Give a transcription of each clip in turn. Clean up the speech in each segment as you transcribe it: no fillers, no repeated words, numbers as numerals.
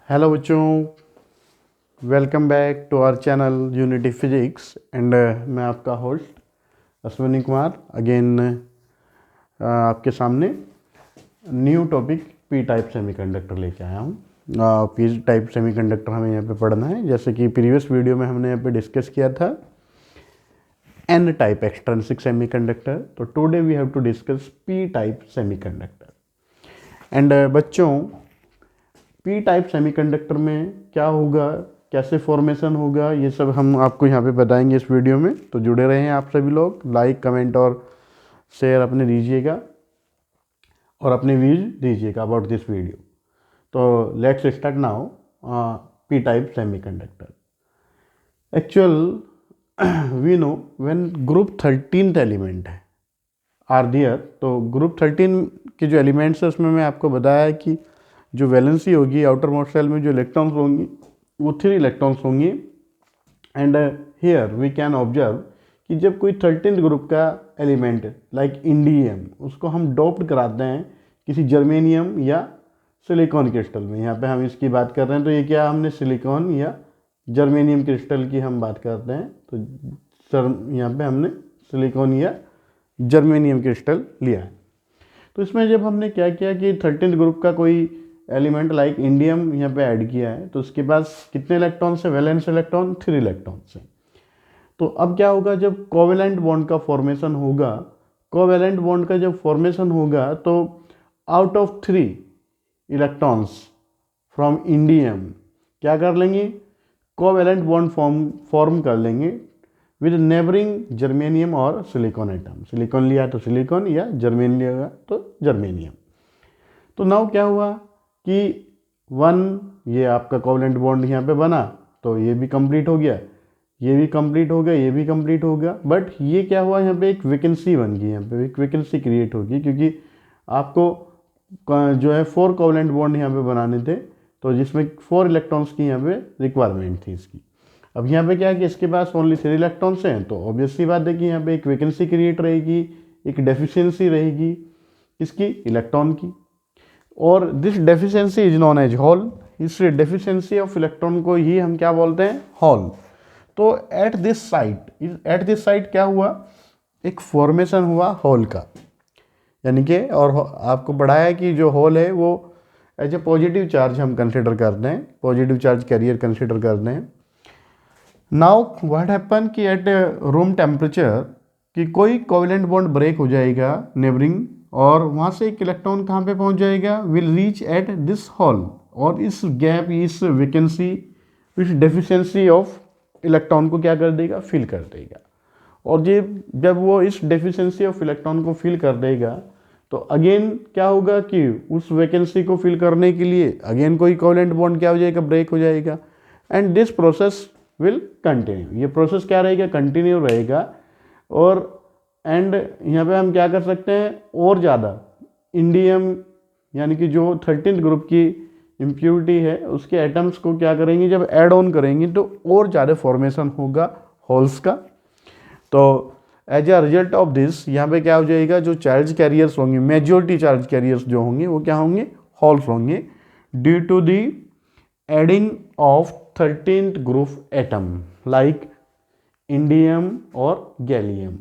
Hello बच्चों, welcome back to our channel Unity Physics and मैं आपका होस्ट अश्विनी कुमार अगेन आपके सामने new topic P type semiconductor लेके आया हूँ। पी टाइप सेमीकंडक्टर हमें यहाँ पे पढ़ना है। जैसे कि प्रीवियस वीडियो में हमने यहाँ पे डिस्कस किया था एन टाइप एक्सट्रिंसिक सेमीकंडक्टर, तो today we have to discuss P type semiconductor. And बच्चों, पी टाइप सेमीकंडक्टर में क्या होगा, कैसे फॉर्मेशन होगा, ये सब हम आपको यहाँ पे बताएंगे इस वीडियो में। तो जुड़े रहें आप सभी लोग, लाइक कमेंट और शेयर अपने दीजिएगा और अपने व्यूज दीजिएगा अबाउट दिस वीडियो। तो let's start now P type semiconductor. Actual we know when group 13th element है आर दियर, तो ग्रुप 13 के जो एलिमेंट्स है उसमें मैं आपको बताया कि जो वैलेंसी होगी आउटर मोस्ट शेल में जो इलेक्ट्रॉन्स होंगी वो 3 इलेक्ट्रॉन्स होंगी। And here we can observe कि जब कोई 13th ग्रुप का एलिमेंट लाइक इंडियम उसको हम डोप्ड कराते हैं किसी जर्मेनियम या सिलिकॉन क्रिस्टल में, यहाँ पे हम इसकी बात कर रहे हैं, तो ये क्या हमने सिलिकॉन या जर्मेनियम क्रिस्टल की हम बात करते हैं, तो सर यहाँ पे हमने सिलिकॉन या जर्मेनियम क्रिस्टल लिया है। तो इसमें जब हमने क्या किया कि 13th ग्रुप का कोई एलिमेंट लाइक इंडियम यहाँ पे ऐड किया है, तो उसके पास कितने इलेक्ट्रॉन से, वैलेंस इलेक्ट्रॉन 3 इलेक्ट्रॉन से। तो अब क्या होगा, जब कोवेलेंट बॉन्ड का फॉर्मेशन होगा, कोवेलेंट बॉन्ड का जब फॉर्मेशन होगा तो out of 3 electrons from indium क्या कर लेंगे, कोवेलेंट बॉन्ड फॉर्म कर लेंगे विद नेबरिंग जर्मेनियम और सिलिकॉन एटम। सिलिकॉन लिया तो सिलिकॉन या जर्मेनियम लिया तो जर्मेनियम। तो नाउ क्या हुआ कि 1 ये आपका कोवेलेंट बॉन्ड यहाँ पे बना, तो ये भी कंप्लीट हो गया, ये भी कंप्लीट हो गया, ये भी कंप्लीट हो गया। बट ये क्या हुआ, यहाँ पे एक वैकेंसी बन गई, यहाँ पे एक वैकेंसी क्रिएट होगी, क्योंकि आपको जो है 4 कोवेलेंट बॉन्ड यहाँ पे बनाने थे, तो जिसमें 4 इलेक्ट्रॉन्स की यहाँ पे रिक्वायरमेंट थी इसकी। अब यहाँ पे क्या है कि इसके पास ओनली 3 इलेक्ट्रॉन्स हैं, तो ऑब्वियसली बात है कि यहाँ पे एक वैकेंसी क्रिएट रहेगी, एक डेफिशिएंसी रहेगी इसकी इलेक्ट्रॉन की, और this deficiency is known as hole. इस डेफिशिएंसी ऑफ इलेक्ट्रॉन को ही हम क्या बोलते हैं, हॉल। तो एट दिस साइट क्या हुआ, एक फॉर्मेशन हुआ हॉल का, यानी कि, और आपको पढ़ाया कि जो हॉल है वो एज ए पॉजिटिव चार्ज हम कंसिडर करते हैं, पॉजिटिव चार्ज कैरियर कंसिडर करते हैं। नाउ व्हाट हैपन कि एट रूम टेम्परेचर कि कोई कोवेलेंट बॉन्ड ब्रेक हो जाएगा नेबरिंग, और वहाँ से एक इलेक्ट्रॉन कहाँ पे पहुँच जाएगा, will reach at this hall, और इस गैप, इस वैकेंसी, इस डेफिशिएंसी ऑफ इलेक्ट्रॉन को क्या कर देगा, फिल कर देगा। और ये जब वो इस डेफिशिएंसी ऑफ इलेक्ट्रॉन को फिल कर देगा, तो अगेन क्या होगा कि उस वैकेंसी को फिल करने के लिए अगेन कोई कोवेलेंट बॉन्ड क्या हो जाएगा, ब्रेक हो जाएगा, and this process will continue. ये प्रोसेस क्या रहेगा, कंटिन्यू रहेगा। और एंड यहाँ पे हम क्या कर सकते हैं, और ज़्यादा इंडियम यानी कि जो 13th ग्रुप की इम्प्योरिटी है उसके एटम्स को क्या करेंगे, जब ऐड ऑन करेंगे तो और ज़्यादा फॉर्मेशन होगा होल्स का। तो as a result of this यहाँ पे क्या हो जाएगा, जो चार्ज कैरियर्स होंगे, मेजॉरिटी चार्ज कैरियर्स जो होंगे वो क्या होंगे, हॉल्स होंगे, due to the adding of 13th group atom like indium और गैलियम।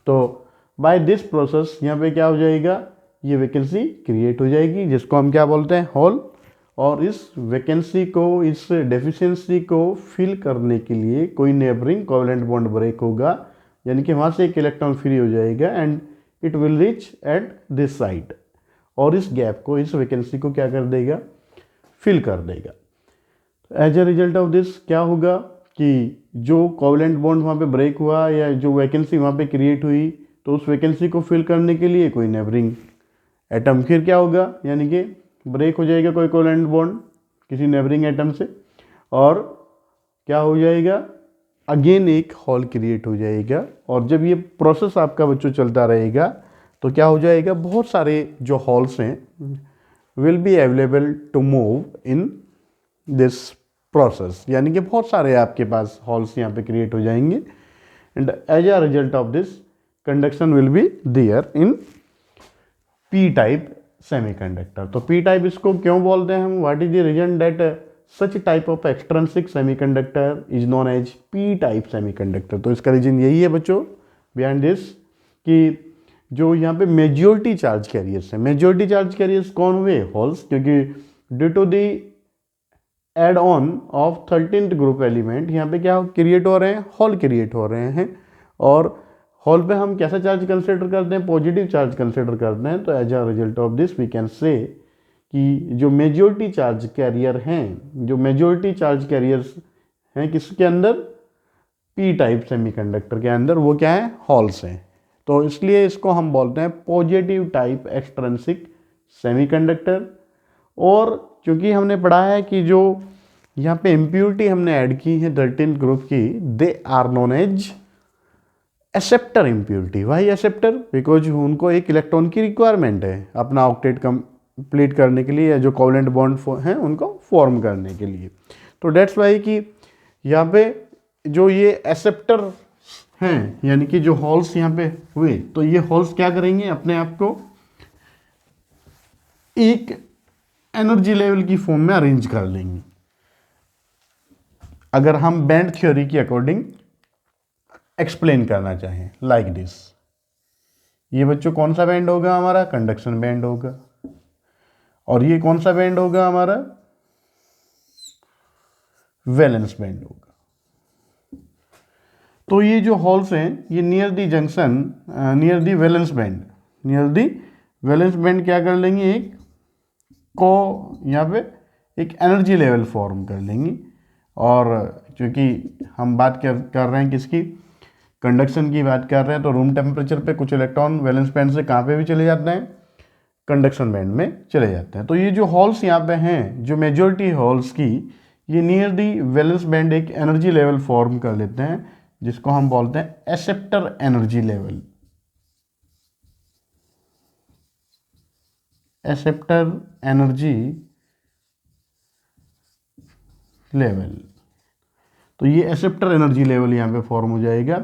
तो बाय दिस प्रोसेस यहाँ पे क्या हो जाएगा, ये वैकेंसी क्रिएट हो जाएगी, जिसको हम क्या बोलते हैं, हॉल। और इस वैकेंसी को, इस डेफिशिएंसी को फिल करने के लिए कोई नेबरिंग कोवेलेंट बॉन्ड ब्रेक होगा, यानी कि वहाँ से एक इलेक्ट्रॉन फ्री हो जाएगा and it will reach at this site, और इस गैप को, इस वैकेंसी को क्या कर देगा, फिल कर देगा। As a result of this क्या होगा कि जो कोवेलेंट बॉन्ड वहाँ पे ब्रेक हुआ या जो वैकेंसी वहाँ पे क्रिएट हुई, तो उस वैकेंसी को फिल करने के लिए कोई नेबरिंग एटम फिर क्या होगा, यानी कि ब्रेक हो जाएगा कोई कोवेलेंट बॉन्ड किसी नेबरिंग एटम से, और क्या हो जाएगा, अगेन एक हॉल क्रिएट हो जाएगा। और जब ये प्रोसेस आपका बच्चों चलता रहेगा तो क्या हो जाएगा, बहुत सारे जो हॉल्स हैं will be available to move in this process, यानी कि बहुत सारे आपके पास हॉल्स यहाँ पे क्रिएट हो जाएंगे, and as a result of this conduction will be there in P type semiconductor. तो पी टाइप इसको क्यों बोलते हैं हम, what is the reason that such type of extrinsic semiconductor is known as P type semiconductor. तो इसका reason यही है बच्चों बिहाइंड दिस कि जो यहाँ पे मेजॉरिटी चार्ज कैरियर्स हैं, मेजॉरिटी चार्ज कैरियर्स कौन हुए, होल्स, क्योंकि due to the add on of 13th group element यहाँ पे क्या क्रिएट हो रहे हैं, होल क्रिएट हो रहे हैं। और होल पे हम कैसा चार्ज कंसिडर करते हैं, पॉजिटिव चार्ज कंसिडर करते हैं। तो as a result of this we can say कि जो मेजॉरिटी चार्ज कैरियर हैं, जो मेजॉरिटी चार्ज कैरियर्स हैं किसके अंदर, पी टाइप सेमीकंडक्टर के अंदर, वो क्या है, होल्स हैं। तो इसलिए इसको हम बोलते हैं पॉजिटिव टाइप एक्सट्रिंसिक सेमीकंडक्टर। और क्योंकि हमने पढ़ा है कि जो यहाँ पे इम्प्योरिटी हमने ऐड की है 13th ग्रुप की, they are known as acceptor impurity. Why acceptor, because उनको एक इलेक्ट्रॉन की रिक्वायरमेंट है अपना ऑक्टेट कंप्लीट करने के लिए, या जो कोवेलेंट बॉन्ड हैं उनको फॉर्म करने के लिए। तो डेट्स वाई कि यहाँ पे जो ये एक्सेप्टर हैं, यानी कि जो होल्स यहाँ पे हुए, तो ये होल्स क्या करेंगे, अपने आप को एक एनर्जी लेवल की फॉर्म में अरेंज कर लेंगे। अगर हम बैंड थ्योरी के अकॉर्डिंग एक्सप्लेन करना चाहें लाइक दिस, ये बच्चों कौन सा बैंड होगा हमारा, कंडक्शन बैंड होगा। और ये कौन सा बैंड होगा हमारा, वैलेंस बैंड होगा। तो ये जो होल्स हैं ये near the junction, near the valence band, near the valence band क्या कर लेंगे, एक को यहाँ पे एक एनर्जी लेवल फॉर्म कर लेंगी। और चूँकि हम बात कर रहे हैं किसकी, कंडक्शन की बात कर रहे हैं, तो रूम टेम्परेचर पे कुछ इलेक्ट्रॉन वैलेंस बैंड से कहाँ पे भी चले जाते हैं, कंडक्शन बैंड में चले जाते हैं। तो ये जो होल्स यहाँ पे हैं, जो मेजॉरिटी होल्स की, ये नियर दी वैलेंस बैंड एक एनर्जी लेवल फॉर्म कर लेते हैं, जिसको हम बोलते हैं acceptor energy level, acceptor energy level. तो ये एक्सेप्टर एनर्जी लेवल यहाँ पे फॉर्म हो जाएगा।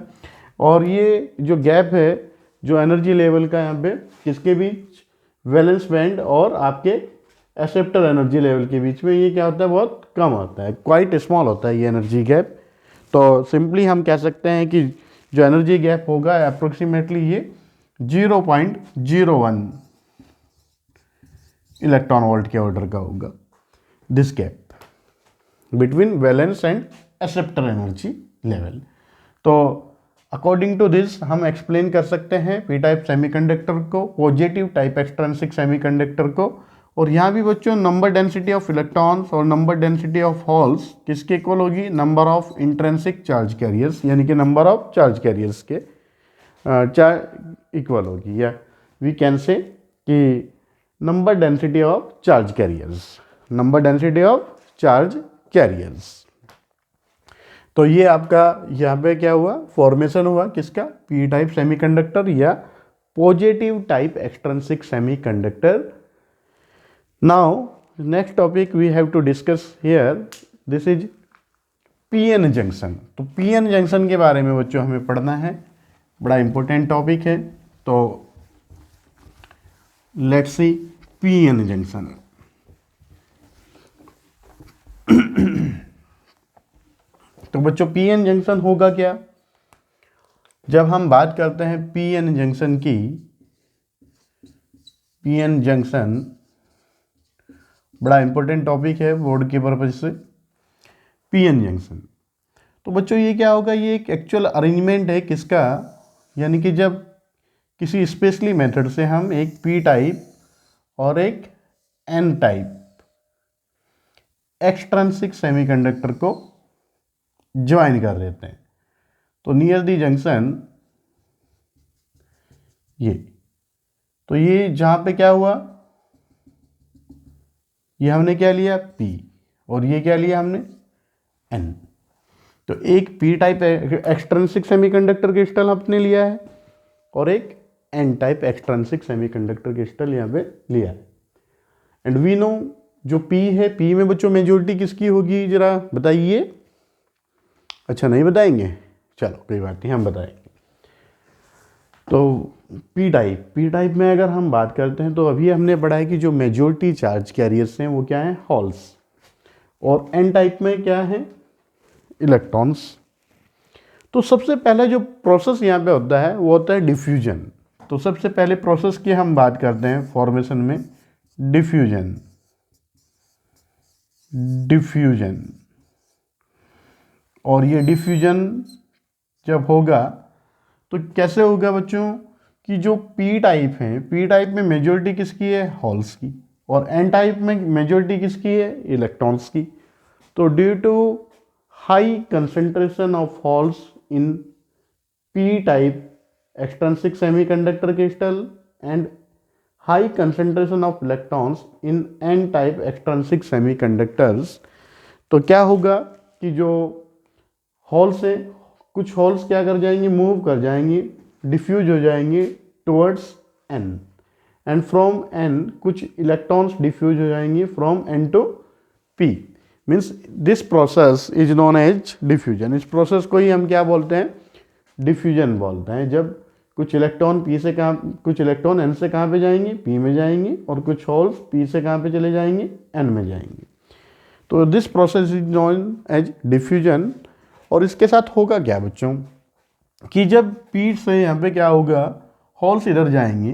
और ये जो गैप है जो एनर्जी लेवल का यहाँ पे किसके बीच, वैलेंस बैंड और आपके एक्सेप्टर एनर्जी लेवल के बीच में, ये क्या होता है, बहुत कम होता है, क्वाइट स्मॉल होता है ये एनर्जी गैप। तो सिंपली हम कह सकते हैं कि जो एनर्जी गैप होगा अप्रोक्सीमेटली ये 0.01 इलेक्ट्रॉन वोल्ट के ऑर्डर का होगा, this gap between valence and acceptor energy level. तो अकॉर्डिंग टू दिस हम एक्सप्लेन कर सकते हैं पी टाइप सेमीकंडक्टर को, पॉजिटिव टाइप एक्सट्रिंसिक सेमीकंडक्टर को। और यहाँ भी बच्चों नंबर डेंसिटी ऑफ इलेक्ट्रॉन्स और नंबर डेंसिटी ऑफ होल्स किसके इक्वल होगी, number of intrinsic charge carriers, यानी कि नंबर ऑफ चार्ज कैरियर्स के इक्वल होगी, या वी कैन से कि number density of charge carriers, number density of charge carriers. तो ये आपका यहाँ पे क्या हुआ, फॉर्मेशन हुआ किसका, पी टाइप सेमीकंडक्टर या positive type extrinsic semiconductor. Now next topic we have to discuss here, this is PN junction. तो पीएन जंक्शन के बारे में बच्चों हमें पढ़ना है, बड़ा इंपॉर्टेंट टॉपिक है। तो लेट्स सी पीएन जंक्शन। तो बच्चों पीएन जंक्शन होगा क्या, जब हम बात करते हैं पीएन जंक्शन की, पीएन जंक्शन बड़ा इंपॉर्टेंट टॉपिक है बोर्ड के पर्पज से, पीएन जंक्शन। तो बच्चों ये क्या होगा, ये एक एक्चुअल अरेंजमेंट है किसका, यानी कि जब किसी स्पेशली मेथड से हम एक पी टाइप और एक एन टाइप एक्सट्रिंसिक सेमीकंडक्टर को ज्वाइन कर देते हैं। तो नियर दी जंक्शन ये, तो ये जहां पे क्या हुआ, ये हमने क्या लिया P, और ये क्या लिया हमने N। तो एक P type extrinsic semiconductor crystal आपने लिया है और एक N type extrinsic semiconductor crystal यहाँ पे लिया है। एंड वी नो जो P है, P में बच्चों मेजॉरिटी किसकी होगी जरा बताइए। अच्छा नहीं बताएंगे, चलो कोई बात नहीं हम बताएंगे। तो पी टाइप में अगर हम बात करते हैं तो अभी हमने पढ़ा है कि जो मेजॉरिटी चार्ज कैरियर्स हैं वो क्या हैं, हॉल्स। और एन टाइप में क्या है, इलेक्ट्रॉन्स। तो सबसे पहले जो प्रोसेस यहाँ पे होता है वो होता है डिफ्यूजन। तो सबसे पहले प्रोसेस की हम बात करते हैं फॉर्मेशन में, डिफ्यूजन। डिफ्यूजन, और ये डिफ्यूजन जब होगा तो कैसे होगा बच्चों, कि जो पी टाइप है, पी टाइप में मेजॉरिटी किसकी है, हॉल्स की, और एन टाइप में मेजॉरिटी किसकी है, इलेक्ट्रॉन्स की। तो due to high concentration of holes in P type extrinsic semiconductor crystal and high concentration of electrons in n type extrinsic semiconductors, तो क्या होगा कि जो हॉल्स है, कुछ हॉल्स क्या कर जाएंगे, मूव कर जाएंगे, डिफ्यूज हो जाएंगे towards n, and from n कुछ इलेक्ट्रॉन्स डिफ्यूज हो जाएंगे from n to p। Means this process is known as diffusion. इस प्रोसेस को ही हम क्या बोलते हैं, डिफ्यूजन बोलते हैं। जब कुछ इलेक्ट्रॉन पी से कहाँ, कुछ इलेक्ट्रॉन एन से कहाँ पे जाएंगे, पी में जाएंगे, और कुछ होल्स पी से कहाँ पे चले जाएंगे, एन में जाएंगे। तो this process is known as diffusion. और इसके साथ होगा क्या बच्चों, कि जब पी से यहाँ पे क्या होगा, होल्स इधर जाएंगे,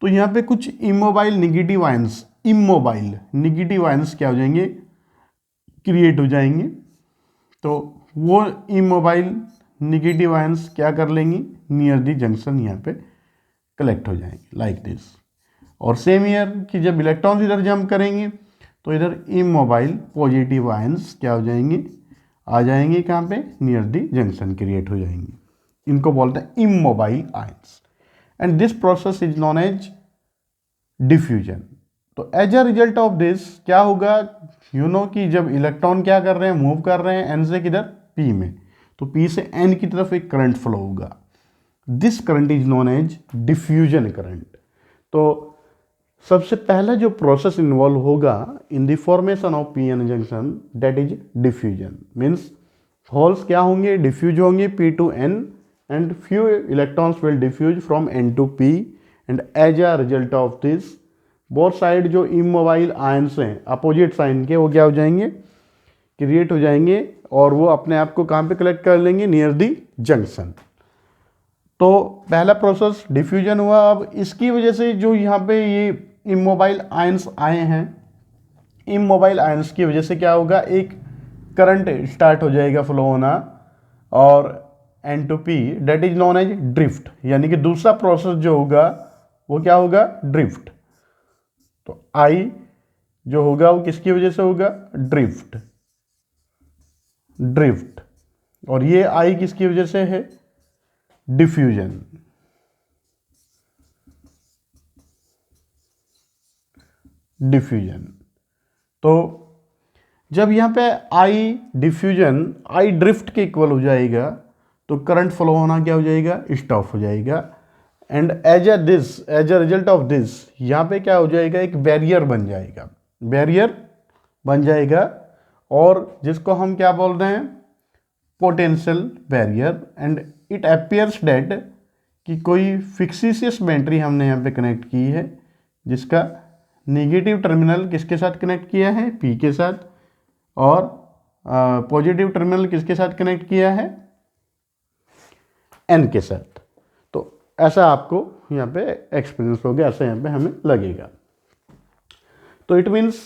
तो यहाँ पे कुछ immobile negative ions, immobile negative ions क्या हो जाएंगे, क्रिएट हो जाएंगे। तो वो इमोबाइल निगेटिव आयंस क्या कर लेंगी, नियर दी जंक्शन यहाँ पे कलेक्ट हो जाएंगे, लाइक दिस। और सेम ईयर कि जब इलेक्ट्रॉन्स इधर जंप करेंगे तो इधर इमोबाइल पॉजिटिव आयंस क्या हो जाएंगे, आ जाएंगे कहाँ पे, नियर दी जंक्शन क्रिएट हो जाएंगे। इनको बोलते हैं immobile ions, and this process is known as diffusion. तो as a result of this क्या होगा, कि जब इलेक्ट्रॉन क्या कर रहे हैं, मूव कर रहे हैं एन से किधर, पी में, तो पी से एन की तरफ एक करंट फ्लो होगा। This current is known as diffusion current. तो सबसे पहला जो प्रोसेस इन्वॉल्व होगा in the formation of P N junction, that is diffusion. Means holes क्या होंगे, डिफ्यूज होंगे P to N, and few electrons will diffuse from N to P, and as a result of this both side जो immobile ions हैं opposite sign के, वो क्या हो जाएंगे, क्रिएट हो जाएंगे, और वो अपने आप को कहाँ पे कलेक्ट कर लेंगे, नियर दी जंक्शन। तो पहला प्रोसेस डिफ्यूजन हुआ। अब इसकी वजह से जो यहाँ पे ये इमोबाइल आयंस आए हैं, इमोबाइल आयंस की वजह से क्या होगा, एक करंट स्टार्ट हो जाएगा फ्लो होना, और N to P, that is known as drift. यानी कि दूसरा प्रोसेस जो होगा वो क्या होगा, ड्रिफ्ट। तो आई जो होगा वो किसकी वजह से होगा, ड्रिफ्ट, ड्रिफ्ट। और ये आई किसकी वजह से है, डिफ्यूजन। डिफ्यूजन। तो जब यहाँ पे आई डिफ्यूजन आई ड्रिफ्ट के इक्वल हो जाएगा, तो करंट फ्लो होना क्या हो जाएगा, स्टॉप हो जाएगा। And as a result of this यहाँ पे क्या हो जाएगा, एक बैरियर बन जाएगा, बैरियर बन जाएगा, और जिसको हम क्या बोल रहे हैं, potential barrier. And it appears that कि कोई फिक्सिशियस बैटरी हमने यहाँ पे कनेक्ट की है, जिसका नेगेटिव टर्मिनल किसके साथ कनेक्ट किया है, पी के साथ, और पॉजिटिव टर्मिनल किसके साथ कनेक्ट किया है, एन के साथ। तो ऐसा आपको यहाँ पे एक्सपीरियंस हो गया, ऐसा यहाँ पे हमें लगेगा। तो इट मीन्स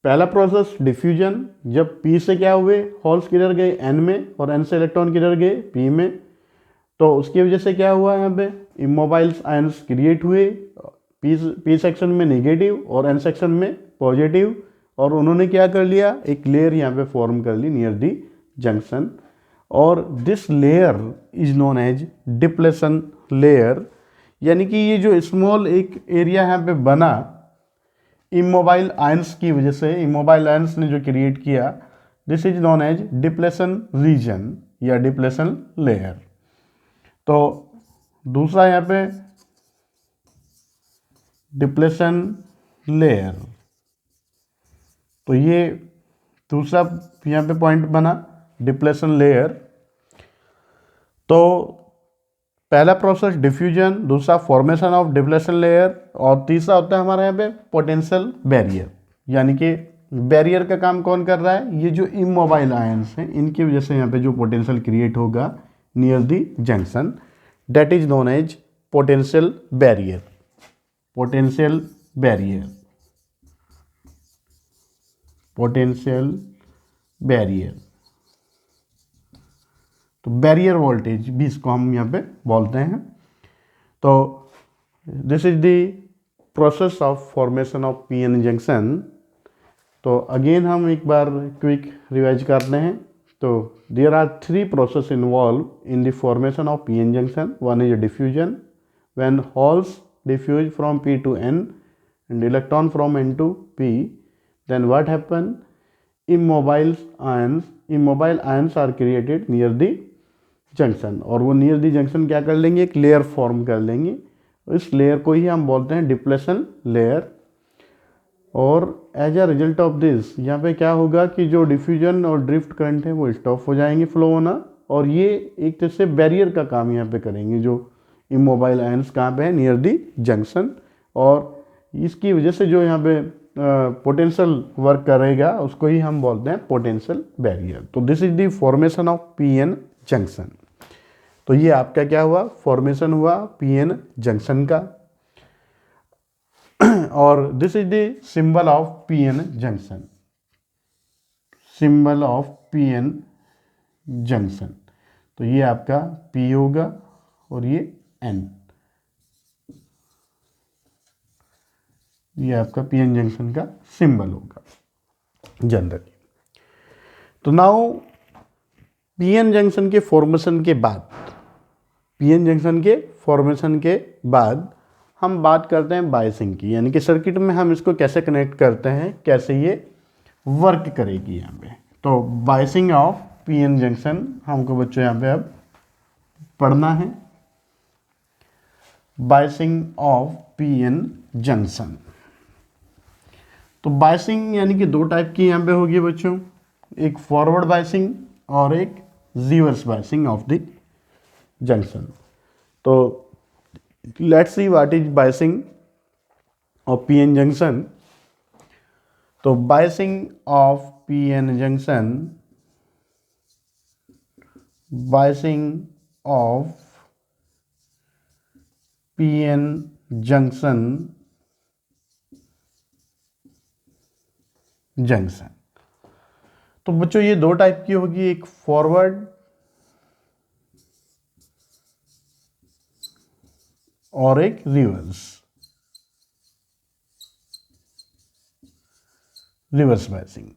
पहला प्रोसेस डिफ्यूजन, जब पी से क्या हुए, होल्स किधर गए, एन में, और एन से इलेक्ट्रॉन किधर गए, पी में। तो उसकी वजह से क्या हुआ, यहाँ पे इमोबाइल आयंस क्रिएट हुए, पी सेक्शन में नेगेटिव और एन सेक्शन में पॉजिटिव, और उन्होंने क्या कर लिया, एक लेयर यहाँ पे फॉर्म कर ली नियर दी जंक्शन। और this layer is known as depletion layer. यानी कि ये जो स्मॉल एक एरिया यहाँ पे बना इमोबाइल आयंस की वजह से, इमोबाइल आयंस ने जो क्रिएट किया, this is known as depletion region या डिप्लेशन लेयर। तो दूसरा यहाँ पे डिप्लेशन लेयर, तो ये दूसरा यहाँ पे पॉइंट बना डिप्लेशन लेयर। तो पहला प्रोसेस डिफ्यूजन, दूसरा फॉर्मेशन ऑफ डिप्लेशन लेयर, और तीसरा होता है हमारे यहाँ पे पोटेंशियल बैरियर। यानी कि बैरियर का काम कौन कर रहा है, ये जो इमोबाइल आयंस हैं इनकी वजह से यहाँ पे जो पोटेंशियल क्रिएट होगा near the junction, that is known as potential barrier. Potential barrier, potential barrier, तो बैरियर वोल्टेज भी इसको हम यहाँ पे बोलते हैं। तो this is the process of formation of PN junction. तो अगेन हम एक बार क्विक रिवाइज करते हैं। तो there are three process involve in the formation of PN junction. One is diffusion, when holes diffuse from P to N and electron from N to P, then what happen, immobile ions are created near the junction, और वो near the junction क्या कर लेंगे, एक layer form कर लेंगे। इस layer को ही हम बोलते हैं डिप्लेशन लेयर। और as a result of this यहाँ पे क्या होगा कि जो डिफ्यूजन और ड्रिफ्ट करंट है वो स्टॉप हो जाएंगे फ्लो होना, और ये एक तरह से बैरियर का काम यहाँ पे करेंगे। जो इमोबाइल आयंस कहाँ पे है, नियर दी जंक्शन, और इसकी वजह से जो यहाँ पे पोटेंशियल वर्क करेगा उसको ही हम बोलते हैं पोटेंशियल बैरियर। तो this is the formation of PN junction. तो ये आपका क्या हुआ, फॉर्मेशन हुआ पीएन जंक्शन का। और this is the symbol of PN junction, symbol of PN junction. तो ये आपका पी होगा और ये एन, ये आपका पीएन जंक्शन का सिंबल होगा जनरली। तो नाउ पीएन जंक्शन के फॉर्मेशन के बाद, पीएन जंक्शन के फॉर्मेशन के बाद हम बात करते हैं बायसिंग की, यानी कि सर्किट में हम इसको कैसे कनेक्ट करते हैं, कैसे ये वर्क करेगी यहाँ पे। तो बायसिंग ऑफ पीएन जंक्शन हमको बच्चों यहाँ पे अब पढ़ना है। बायसिंग ऑफ पीएन जंक्शन, तो बायसिंग यानी कि दो टाइप की यहाँ पे होगी बच्चों, एक फॉरवर्ड बायसिंग और एक reverse biasing of the junction. तो let's see what is biasing of PN junction. तो biasing of PN junction, biasing of PN junction, junction. तो बच्चों ये दो टाइप की होगी, एक फॉरवर्ड और एक reverse, reverse biasing,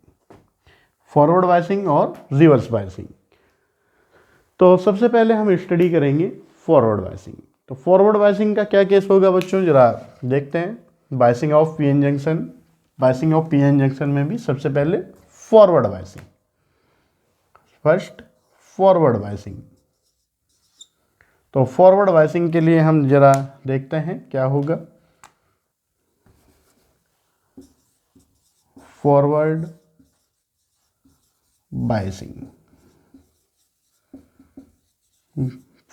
forward biasing और रिवर्स बायसिंग। तो सबसे पहले हम स्टडी करेंगे फॉरवर्ड बायसिंग। तो फॉरवर्ड बायसिंग का क्या केस होगा बच्चों, जरा देखते हैं। Biasing of PN junction, biasing of PN junction में भी सबसे पहले forward biasing, first forward biasing. तो फॉरवर्ड बायसिंग के लिए हम जरा देखते हैं क्या होगा। Forward biasing,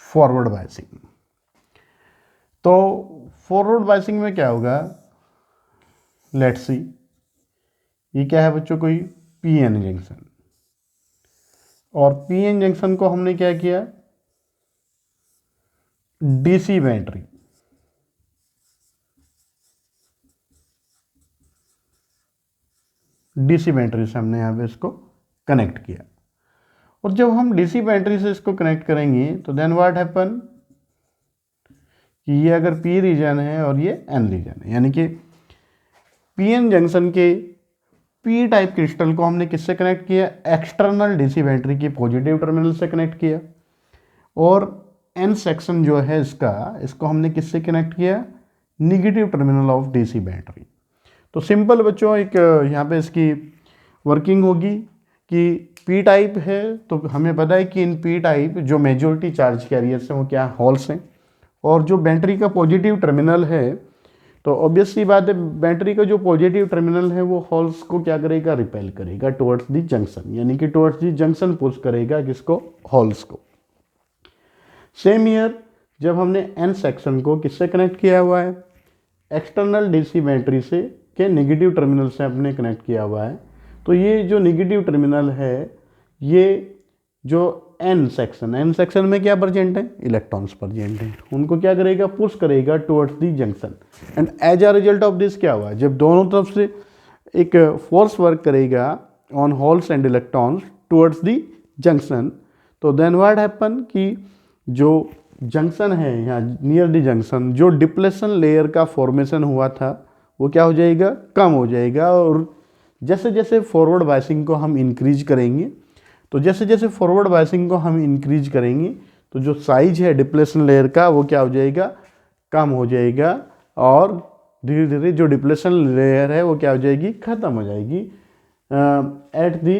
forward biasing. तो फॉरवर्ड बायसिंग में क्या होगा, लेट्स सी, ये क्या है बच्चों, कोई पीएन जंक्शन, और पीएन जंक्शन को हमने क्या किया, डीसी बैटरी, डीसी बैटरी से हमने यहाँ पे इसको कनेक्ट किया। और जब हम डीसी बैटरी से इसको कनेक्ट करेंगे तो देन व्हाट हैपन कि ये अगर पी रीजन है और ये एन रीजन है, यानी कि पीएन जंक्शन के पी टाइप क्रिस्टल को हमने किससे कनेक्ट किया, एक्सटर्नल डीसी बैटरी की पॉजिटिव टर्मिनल से कनेक्ट किया, और एन सेक्शन जो है इसको हमने किससे कनेक्ट किया, negative terminal of DC battery. तो सिंपल बच्चों एक यहाँ पे इसकी वर्किंग होगी कि पी टाइप है, तो हमें पता है कि इन पी टाइप जो मेजॉरिटी चार्ज कैरियर्स हैं वो क्या, होल्स हैं, और जो बैटरी का पॉजिटिव टर्मिनल है तो ऑब्वियस सी बात है बैटरी का जो पॉजिटिव टर्मिनल है वो होल्स को क्या करेगा, रिपेल करेगा टुवर्ड्स दी जंक्शन, यानी कि टुवर्ड्स दी जंक्शन पुश करेगा किसको, होल्स को। सेम ईयर जब हमने एन सेक्शन को किससे कनेक्ट किया हुआ है, एक्सटर्नल डीसी बैटरी से के नेगेटिव टर्मिनल से हमने कनेक्ट किया हुआ है। तो ये जो नेगेटिव टर्मिनल है, ये जो एन सेक्शन में क्या प्रेजेंट है, इलेक्ट्रॉन्स प्रेजेंट हैं, उनको क्या करेगा, पुश करेगा towards the junction. And as a result of this क्या हुआ, जब दोनों तरफ से एक फोर्स वर्क करेगा on holes and electrons towards the junction, तो देन व्हाट हैपन कि जो जंक्शन है यहाँ नियर दी जंक्शन, जो डिप्लेशन लेयर का फॉर्मेशन हुआ था वो क्या हो जाएगा, कम हो जाएगा। और जैसे जैसे फॉरवर्ड बायसिंग को हम इंक्रीज करेंगे, तो जैसे जैसे फॉरवर्ड बायसिंग को हम इंक्रीज करेंगे तो जो साइज है डिप्लेशन लेयर का वो क्या हो जाएगा, कम हो जाएगा। और धीरे धीरे जो डिप्लेशन लेयर है वो क्या हो जाएगी, ख़त्म हो जाएगी एट दी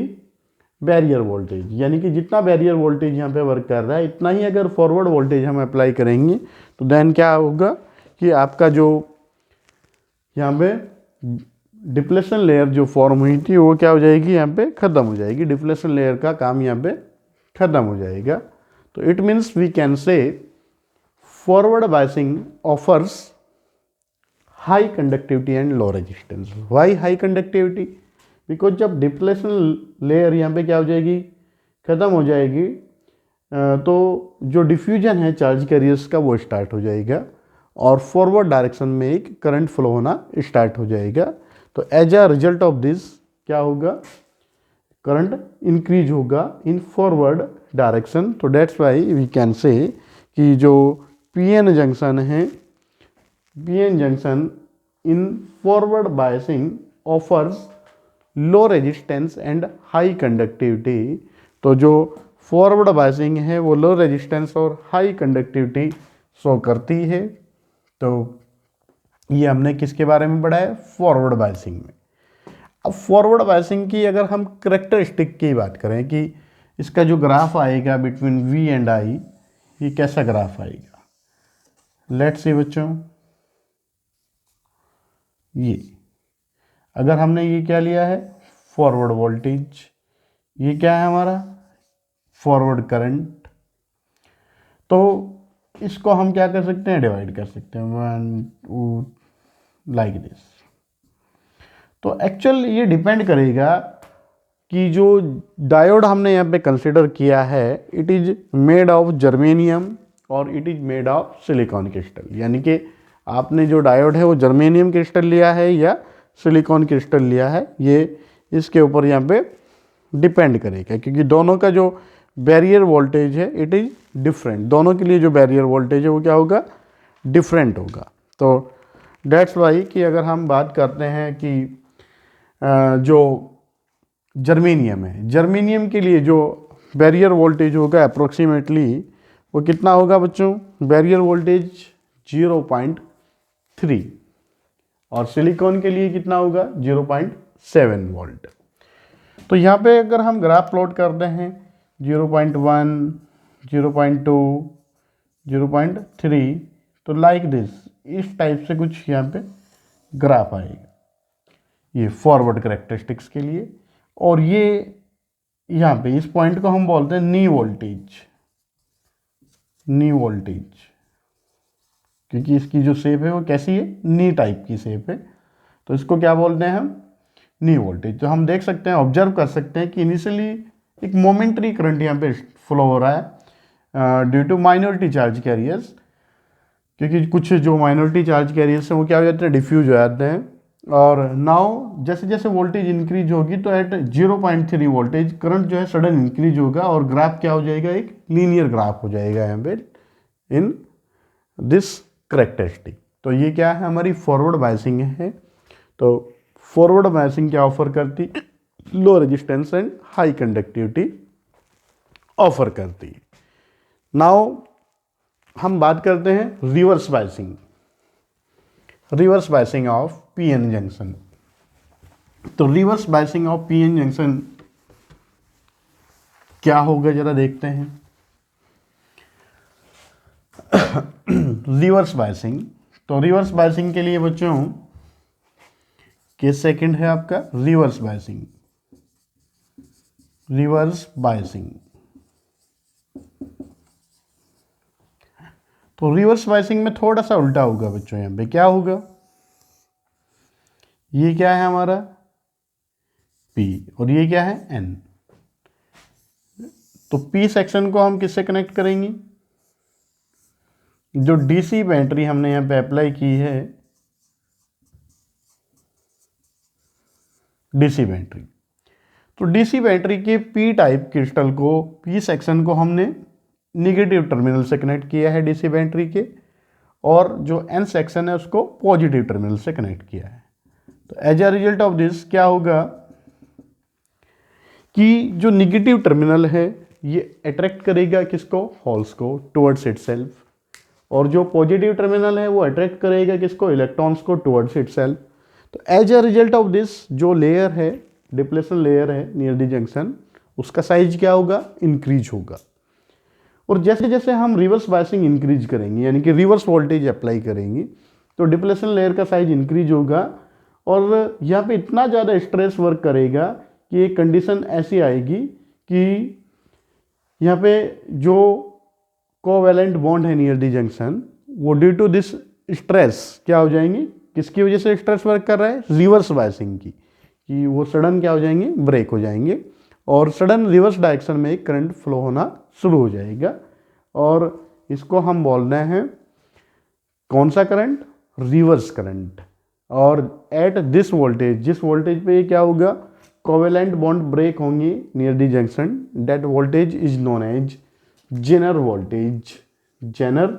बैरियर वोल्टेज। यानी कि जितना बैरियर वोल्टेज यहाँ पे वर्क कर रहा है इतना ही अगर फॉरवर्ड वोल्टेज हम अप्लाई करेंगे तो देन क्या होगा कि आपका जो यहाँ पे डिप्लेशन लेयर जो फॉर्म हुई थी वो क्या हो जाएगी, यहाँ पे ख़त्म हो जाएगी। डिप्लेशन लेयर का काम यहाँ पे ख़त्म हो जाएगा। तो it means we can say forward biasing offers high conductivity and low resistance. Why high conductivity, because जब डिप्लेशन लेयर यहाँ पे क्या हो जाएगी, ख़त्म हो जाएगी, तो जो डिफ्यूजन है चार्ज कैरियर्स का वो स्टार्ट हो जाएगा और फॉरवर्ड डायरेक्शन में एक करंट फ्लो होना स्टार्ट हो जाएगा। तो as a result of this क्या होगा, करंट इंक्रीज होगा इन फॉरवर्ड डायरेक्शन। तो that's why we can say कि जो पीएन जंक्शन है, PN junction in forward biasing offers low resistance and high conductivity. तो जो फॉरवर्ड बायसिंग है वो लो रेजिस्टेंस और हाई कंडक्टिविटी शो करती है। तो ये हमने किसके बारे में पढ़ा है, फॉरवर्ड बायसिंग में। अब फॉरवर्ड बायसिंग की अगर हम करेक्टरिस्टिक की बात करें कि इसका जो ग्राफ आएगा बिटवीन वी एंड आई, ये कैसा ग्राफ आएगा, लेट्स सी बच्चों, ये अगर हमने ये क्या लिया है, फॉरवर्ड वोल्टेज, ये क्या है हमारा फॉरवर्ड करंट, तो इसको हम क्या कर सकते हैं, डिवाइड कर सकते हैं लाइक दिस। तो एक्चुअल ये डिपेंड करेगा कि जो डायोड हमने यहाँ पे कंसिडर किया है it is made of germanium और it is made of silicon crystal. यानी कि आपने जो डायोड है वो जर्मेनियम क्रिस्टल लिया है या सिलिकॉन क्रिस्टल लिया है, ये इसके ऊपर यहाँ पे डिपेंड करेगा, क्योंकि दोनों का जो बैरियर वोल्टेज है इट इज डिफरेंट। दोनों के लिए जो बैरियर वोल्टेज है वो क्या होगा, डिफरेंट होगा। तो डेट्स वाई कि अगर हम बात करते हैं कि जो जर्मेनियम है, जर्मेनियम के लिए जो बैरियर वोल्टेज होगा अप्रोक्सीमेटली वो कितना होगा बच्चों, बैरियर वोल्टेज 0.3, और सिलिकॉन के लिए कितना होगा 0.7 वोल्ट। तो यहाँ पे अगर हम ग्राफ प्लॉट करते हैं 0.1, 0.2, 0.3, तो लाइक दिस, इस टाइप से कुछ यहाँ पे ग्राफ आएगा ये फॉरवर्ड करेक्टरिस्टिक्स के लिए। और ये यहाँ पे इस पॉइंट को हम बोलते हैं नी वोल्टेज, नी वोल्टेज, क्योंकि इसकी जो शेप है वो कैसी है, नी टाइप की शेप है, तो इसको क्या बोलते हैं हम, नी वोल्टेज। तो हम देख सकते हैं, ऑब्जर्व कर सकते हैं कि इनिशियली एक मोमेंटरी करंट यहाँ पे फ्लो हो रहा है due to minority charge carriers, क्योंकि कुछ जो माइनॉरिटी चार्ज कैरियर्स हैं वो क्या हो जाते हैं, डिफ्यूज हो जाते हैं। और नाउ जैसे जैसे वोल्टेज इंक्रीज होगी तो एट 0.3 वोल्टेज करंट जो है सडन इंक्रीज होगा और ग्राफ क्या हो जाएगा, एक लीनियर ग्राफ हो जाएगा यहाँ पे इन दिस करेक्टरिस्टिक। तो ये क्या है, हमारी फॉरवर्ड बायसिंग है। तो फॉरवर्ड बायसिंग क्या ऑफर करती, low resistance and high conductivity offer करती है। नाउ हम बात करते हैं reverse biasing, reverse biasing of PN junction. तो reverse biasing of PN junction क्या होगा जरा देखते हैं। रिवर्स बायसिंग, तो रिवर्स बायसिंग के लिए बच्चों किस सेकंड है आपका, रिवर्स बायसिंग, रिवर्स बायसिंग। तो रिवर्स बायसिंग में थोड़ा सा उल्टा होगा बच्चों। यहाँ पे क्या होगा, ये क्या है हमारा P और ये क्या है N। तो P सेक्शन को हम किससे कनेक्ट करेंगे, जो DC बैटरी हमने यहाँ पे अप्लाई की है, DC बैटरी। तो DC बैटरी के P टाइप क्रिस्टल को, P सेक्शन को हमने निगेटिव टर्मिनल से कनेक्ट किया है DC बैटरी के, और जो N सेक्शन है उसको पॉजिटिव टर्मिनल से कनेक्ट किया है। तो as a result of this क्या होगा कि जो निगेटिव टर्मिनल है ये अट्रैक्ट करेगा किसको, होल्स को टुवर्ड्स इटसेल्फ, और जो पॉजिटिव टर्मिनल है वो अट्रैक्ट करेगा किसको, इलेक्ट्रॉन्स को टुवर्ड्स इटसेल्फ। तो as a result of this जो लेयर है, डिप्लेशन लेयर है नियर द जंक्शन, उसका साइज क्या होगा, इंक्रीज होगा। और जैसे जैसे हम रिवर्स बायसिंग इंक्रीज करेंगे, यानी कि रिवर्स वोल्टेज अप्लाई करेंगे, तो डिप्लेशन लेयर का साइज इंक्रीज होगा, और यहाँ पे इतना ज़्यादा स्ट्रेस वर्क करेगा कि एक कंडीशन ऐसी आएगी कि यहाँ पे जो कोवैलेंट बॉन्ड है नियर द जंक्शन, वो ड्यू टू दिस स्ट्रेस क्या हो जाएंगे, किसकी वजह से स्ट्रेस वर्क कर रहा है, रिवर्स बायसिंग की, कि वो सडन क्या हो जाएंगे, ब्रेक हो जाएंगे, और सडन रिवर्स डायरेक्शन में एक करंट फ्लो होना शुरू हो जाएगा। और इसको हम बोल रहे हैं कौन सा करंट, रिवर्स करंट। और एट दिस वोल्टेज, जिस वोल्टेज पे क्या होगा, कोवेलेंट बॉन्ड ब्रेक होंगे near the junction, that voltage is known as Jenner voltage, zener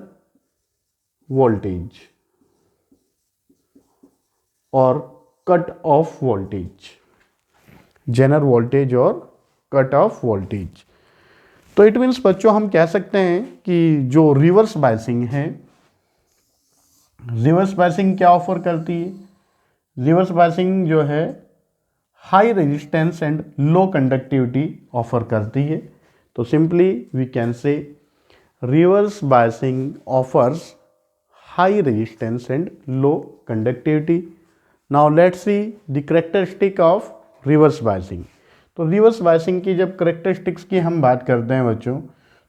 voltage और cut off voltage, zener voltage और कट ऑफ वोल्टेज। तो इट मीन्स बच्चों हम कह सकते हैं कि जो रिवर्स बायसिंग है, रिवर्स बायसिंग क्या ऑफर करती है, रिवर्स बायसिंग जो है high resistance and low conductivity offer करती है। तो simply we can say reverse biasing offers high resistance and low conductivity. Now let's see the characteristic of reverse biasing. तो reverse biasing की जब करेक्टरिस्टिक्स की हम बात करते हैं बच्चों,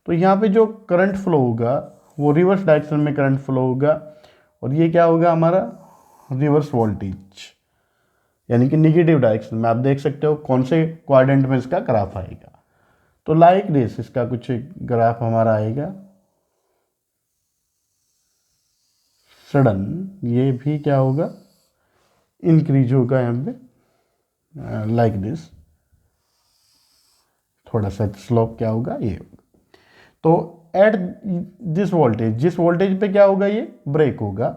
तो यहाँ पे जो करंट फ्लो होगा वो रिवर्स डायरेक्शन में करंट फ्लो होगा, और ये क्या होगा हमारा रिवर्स वोल्टेज, यानी कि निगेटिव डायरेक्शन में। आप देख सकते हो कौन से क्वाड्रेंट में इसका ग्राफ आएगा। तो लाइक दिस इसका कुछ ग्राफ हमारा आएगा, सडन ये भी क्या होगा, इंक्रीज होगा यहाँ पे लाइक दिस, थोड़ा सा स्लोप क्या होगा, ये होगा। तो एट दिस वोल्टेज, जिस वोल्टेज पे क्या होगा, ये ब्रेक होगा,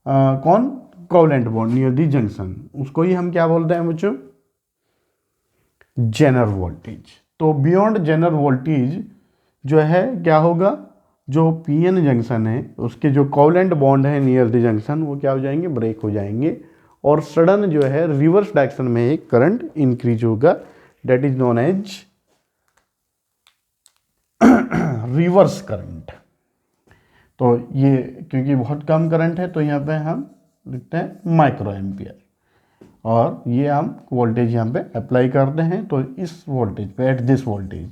कौन, covalent bond near the junction, उसको ही हम क्या बोलते हैं बच्चों, जेनर वोल्टेज। तो बियॉन्ड जेनर वोल्टेज जो है क्या होगा, जो पीएन जंक्शन है उसके जो कोवेलेंट बॉन्ड है नियर द जंक्शन, वो क्या हो जाएंगे, ब्रेक हो जाएंगे, और सडन जो है रिवर्स डायरेक्शन में एक करंट इंक्रीज होगा, that is known as reverse current. तो ये क्योंकि बहुत कम करंट है तो यहाँ पे हम लिखते हैं माइक्रो एम्पियर, और ये हम वोल्टेज यहाँ पे अप्लाई करते हैं। तो इस वोल्टेज पे, एट दिस वोल्टेज,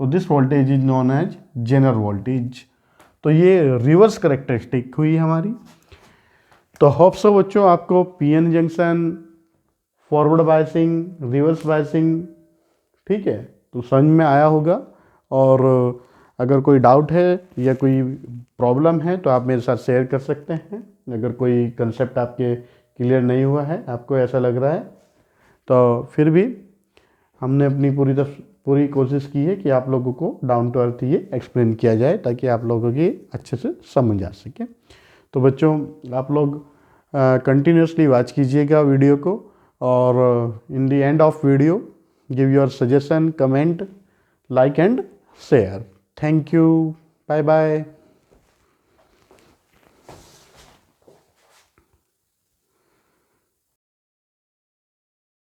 तो this voltage is known as Jenner voltage. तो ये रिवर्स करेक्टरिस्टिक हुई हमारी। तो होप सो बच्चों आपको PN junction, forward biasing, reverse biasing, ठीक है, तो समझ में आया होगा। और अगर कोई डाउट है या कोई प्रॉब्लम है तो आप मेरे साथ शेयर कर सकते हैं। अगर कोई कंसेप्ट आपके क्लियर नहीं हुआ है, आपको ऐसा लग रहा है, तो फिर भी हमने अपनी पूरी कोशिश की है कि आप लोगों को डाउन टू अर्थ ये एक्सप्लेन किया जाए ताकि आप लोगों की अच्छे से समझ आ सके। तो बच्चों आप लोग कंटिन्यूसली वॉच कीजिएगा वीडियो को, और in the end of video give your suggestion, comment, like and share. Thank you. Bye bye.